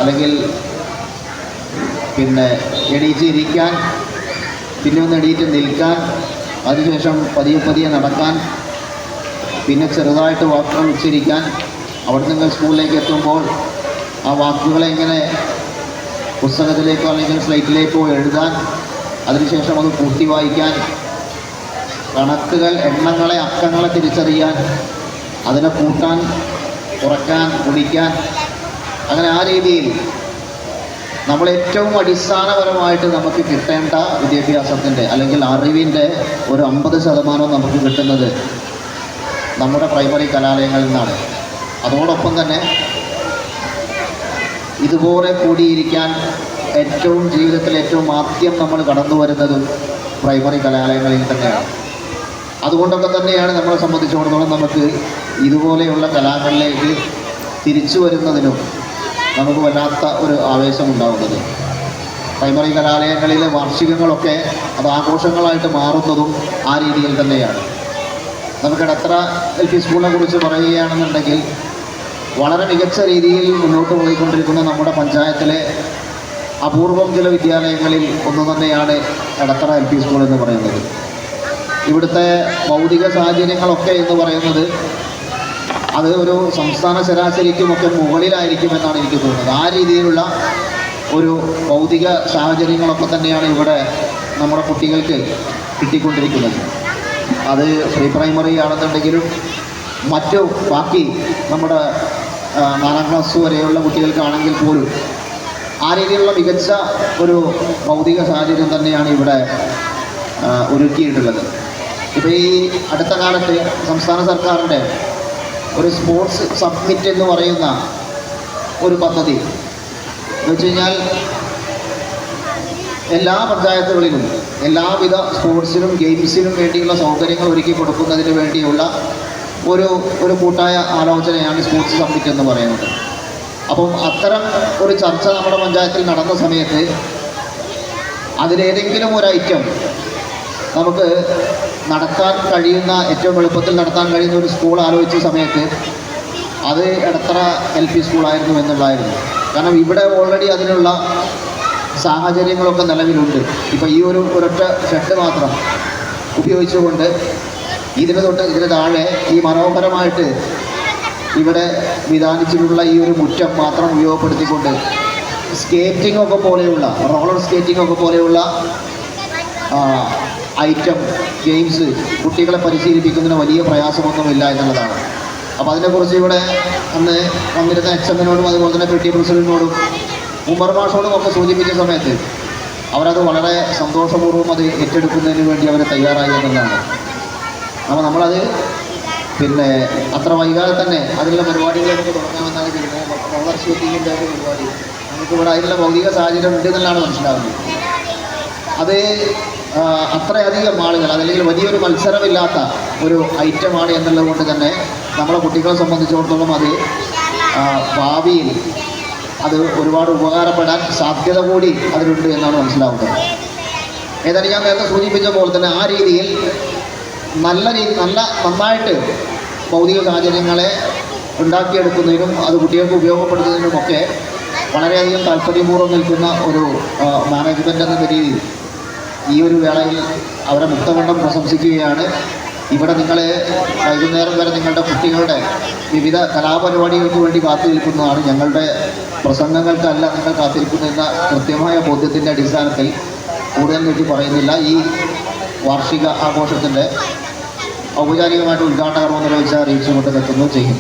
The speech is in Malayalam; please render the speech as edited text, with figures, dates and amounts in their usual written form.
അല്ലെങ്കിൽ പിന്നെ എണീറ്റിരിക്കാൻ, പിന്നെ ഒന്ന് എണീറ്റ് നിൽക്കാൻ, അതിനുശേഷം പതിയെ പതിയെ നടക്കാൻ, പിന്നെ ചെറുതായിട്ട് വാക്കുകൾ ഉച്ചരിക്കാൻ, അവിടെ നിങ്ങൾ സ്കൂളിലേക്ക് എത്തുമ്പോൾ ആ വാക്കുകളെ ഇങ്ങനെ പുസ്തകത്തിലേക്കോ അല്ലെങ്കിൽ സ്ലൈറ്റിലേക്കോ എഴുതാൻ, അതിനുശേഷം അത് കൂട്ടി വായിക്കാൻ, കണക്കുകൾ, എണ്ണങ്ങളെ, അക്കങ്ങളെ തിരിച്ചറിയാൻ, അതിനെ കൂട്ടാൻ, കുറയ്ക്കാൻ, ഗുണിക്കാൻ, അങ്ങനെ ആ രീതിയിൽ നമ്മൾ ഏറ്റവും അടിസ്ഥാനപരമായിട്ട് നമുക്ക് കിട്ടേണ്ട വിദ്യാഭ്യാസത്തിൻ്റെ അല്ലെങ്കിൽ അറിവിൻ്റെ ഒരു 50% നമുക്ക് കിട്ടുന്നത് നമ്മുടെ പ്രൈമറി കലാലയങ്ങളിൽ നിന്നാണ്. അതോടൊപ്പം തന്നെ ഇതുപോലെ കൂടിയിരിക്കാൻ ജീവിതത്തിൽ ഏറ്റവും ആദ്യം നമ്മൾ കടന്നു വരുന്നതും പ്രൈമറി കലാലയങ്ങളിൽ തന്നെയാണ്. അതുകൊണ്ടൊക്കെ തന്നെയാണ് നമ്മളെ സംബന്ധിച്ചിടത്തോളം നമുക്ക് ഇതുപോലെയുള്ള കലാകളിലേക്ക് തിരിച്ചു വരുന്നതിനും നമുക്ക് വല്ലാത്ത ഒരു ആവേശമുണ്ടാകുന്നത്. പ്രൈമറി കലാലയങ്ങളിലെ വാർഷികങ്ങളൊക്കെ അത് ആഘോഷങ്ങളായിട്ട് മാറുന്നതും ആ രീതിയിൽ തന്നെയാണ്. നമുക്ക് എടത്തറ LP സ്കൂളിനെ കുറിച്ച് പറയുകയാണെന്നുണ്ടെങ്കിൽ വളരെ മികച്ച രീതിയിൽ മുന്നോട്ട് പോയിക്കൊണ്ടിരിക്കുന്ന നമ്മുടെ പഞ്ചായത്തിലെ അപൂർവം ചില വിദ്യാലയങ്ങളിൽ ഒന്ന് തന്നെയാണ് എടത്തറ LP സ്കൂൾ എന്ന് പറയുന്നത്. ഇവിടുത്തെ ഭൗതിക സാഹചര്യങ്ങളൊക്കെ എന്ന് പറയുന്നത് അത് ഒരു സംസ്ഥാന ശരാശരിക്കുമൊക്കെ മുകളിലായിരിക്കുമെന്നാണ് എനിക്ക് തോന്നുന്നത്. ആ രീതിയിലുള്ള ഒരു ഭൗതിക സാഹചര്യങ്ങളൊക്കെ തന്നെയാണ് ഇവിടെ നമ്മുടെ കുട്ടികൾക്ക് കിട്ടിക്കൊണ്ടിരിക്കുന്നത്. അത് പ്രീ പ്രൈമറി ആണെന്നുണ്ടെങ്കിലും മറ്റു ബാക്കി നമ്മുടെ 4ാം ക്ലാസ് വരെയുള്ള കുട്ടികൾക്കാണെങ്കിൽ പോലും ആ രീതിയിലുള്ള മികച്ച ഒരു ഭൗതിക സാഹചര്യം തന്നെയാണ് ഇവിടെ ഒരുക്കിയിട്ടുള്ളത്. ഇപ്പോൾ ഈ അടുത്ത കാലത്ത് സംസ്ഥാന സർക്കാരിൻ്റെ ഒരു സ്പോർട്സ് സബ്മിറ്റ് എന്ന് പറയുന്ന ഒരു പദ്ധതി എന്ന് വെച്ച് കഴിഞ്ഞാൽ എല്ലാ പഞ്ചായത്തുകളിലും എല്ലാവിധ സ്പോർട്സിനും ഗെയിംസിനും വേണ്ടിയുള്ള സൗകര്യങ്ങൾ ഒരുക്കി കൊടുക്കുന്നതിന് വേണ്ടിയുള്ള ഒരു കൂട്ടായ ആലോചനയാണ് സ്പോർട്സ് സബ്മിറ്റ് എന്ന് പറയുന്നത്. അപ്പം അത്തരം ഒരു ചർച്ച നമ്മുടെ പഞ്ചായത്തിൽ നടന്ന സമയത്ത് അതിലേതെങ്കിലും ഒരു ഐറ്റം നമുക്ക് നടത്താൻ കഴിയുന്ന, ഏറ്റവും എളുപ്പത്തിൽ നടത്താൻ കഴിയുന്ന ഒരു സ്കൂൾ ആലോചിച്ച സമയത്ത് അത് എടത്തറ LP സ്കൂളായിരുന്നു എന്നുള്ളതായിരുന്നു. കാരണം ഇവിടെ ഓൾറെഡി അതിനുള്ള സാഹചര്യങ്ങളൊക്കെ നിലവിലുണ്ട്. ഇപ്പോൾ ഈ ഒരൊറ്റ ഷെഡ് മാത്രം ഉപയോഗിച്ചുകൊണ്ട് ഇതിന് താഴെ ഈ മനോഹരമായിട്ട് ഇവിടെ വിധാനിച്ചിട്ടുള്ള ഈ ഒരു മുറ്റം മാത്രം ഉപയോഗപ്പെടുത്തിക്കൊണ്ട് സ്കേറ്റിംഗ് ഒക്കെ പോലെയുള്ള, റോളർ സ്കേറ്റിംഗ് ഒക്കെ പോലെയുള്ള ഐറ്റം ഗെയിംസ് കുട്ടികളെ പരിശീലിപ്പിക്കുന്നതിന് വലിയ പ്രയാസമൊന്നുമില്ല എന്നുള്ളതാണ്. അപ്പോൾ അതിനെക്കുറിച്ച് ഇവിടെ അന്ന് വന്നിരുന്ന HM-നോടും അതുപോലെ തന്നെ PT പ്രസിഡന്റിനോടും ഉമർ മാഷോടും ഒക്കെ സൂചിപ്പിച്ച സമയത്ത് അവരത് വളരെ സന്തോഷപൂർവ്വം അത് ഏറ്റെടുക്കുന്നതിന് വേണ്ടി അവർ തയ്യാറായി എന്നുള്ളതാണ്. അപ്പോൾ നമ്മളത് പിന്നെ അത്ര വൈകാതെ തന്നെ അതിനുള്ള പരിപാടികൾ നമുക്ക് തുടങ്ങാമെന്നാണ് കരുതുന്നത്. റോളർ സ്കേറ്റിങ്ങിൻ്റെ ഒരു പരിപാടി നമുക്കിവിടെ അതിനുള്ള ഭൗതിക സാഹചര്യം ഉണ്ട് എന്നുള്ളതാണ് മനസ്സിലാവുന്നത്. അത് അത്രയധികം ആളുകൾ, അതല്ലെങ്കിൽ വലിയൊരു മത്സരമില്ലാത്ത ഒരു ഐറ്റമാണ് എന്നുള്ളത് കൊണ്ട് തന്നെ നമ്മളെ കുട്ടികളെ സംബന്ധിച്ചിടത്തോളം അത് ഭാവിയിൽ അത് ഒരുപാട് ഉപകാരപ്പെടാൻ സാധ്യത കൂടി അതിലുണ്ട് എന്നാണ് മനസ്സിലാവുന്നത്. ഏതായാലും ഞാൻ നേരത്തെ സൂചിപ്പിച്ച പോലെ തന്നെ ആ രീതിയിൽ നന്നായിട്ട് ഭൗതിക സാഹചര്യങ്ങളെ ഉണ്ടാക്കിയെടുക്കുന്നതിനും അത് കുട്ടികൾക്ക് ഉപയോഗപ്പെടുത്തുന്നതിനുമൊക്കെ വളരെയധികം താല്പര്യപൂർവ്വം നിൽക്കുന്ന ഒരു മാനേജ്മെൻ്റ് എന്ന രീതിയിൽ ഈ ഒരു വേളയിൽ അവരെ മുക്തകണ്ഠം പ്രശംസിക്കുകയാണ്. ഇവിടെ നിങ്ങളെ വൈകുന്നേരം വരെ നിങ്ങളുടെ കുട്ടികളുടെ വിവിധ കലാപരിപാടികൾക്ക് വേണ്ടി കാത്തു നിൽക്കുന്നതാണ്. ഞങ്ങളുടെ പ്രസംഗങ്ങൾക്കല്ല നിങ്ങൾ കാത്തിരിക്കുന്നതെന്ന കൃത്യമായ ബോധ്യത്തിൻ്റെ അടിസ്ഥാനത്തിൽ കൂടുതൽ നീട്ടി പറയുന്നില്ല. ഈ വാർഷിക ആഘോഷത്തിൻ്റെ ഔപചാരികമായിട്ട് ഉദ്ഘാടന കർമ്മം നിർവഹിച്ച അറിയിച്ചുകൊണ്ട് എത്തുന്നു ചെയ്യും.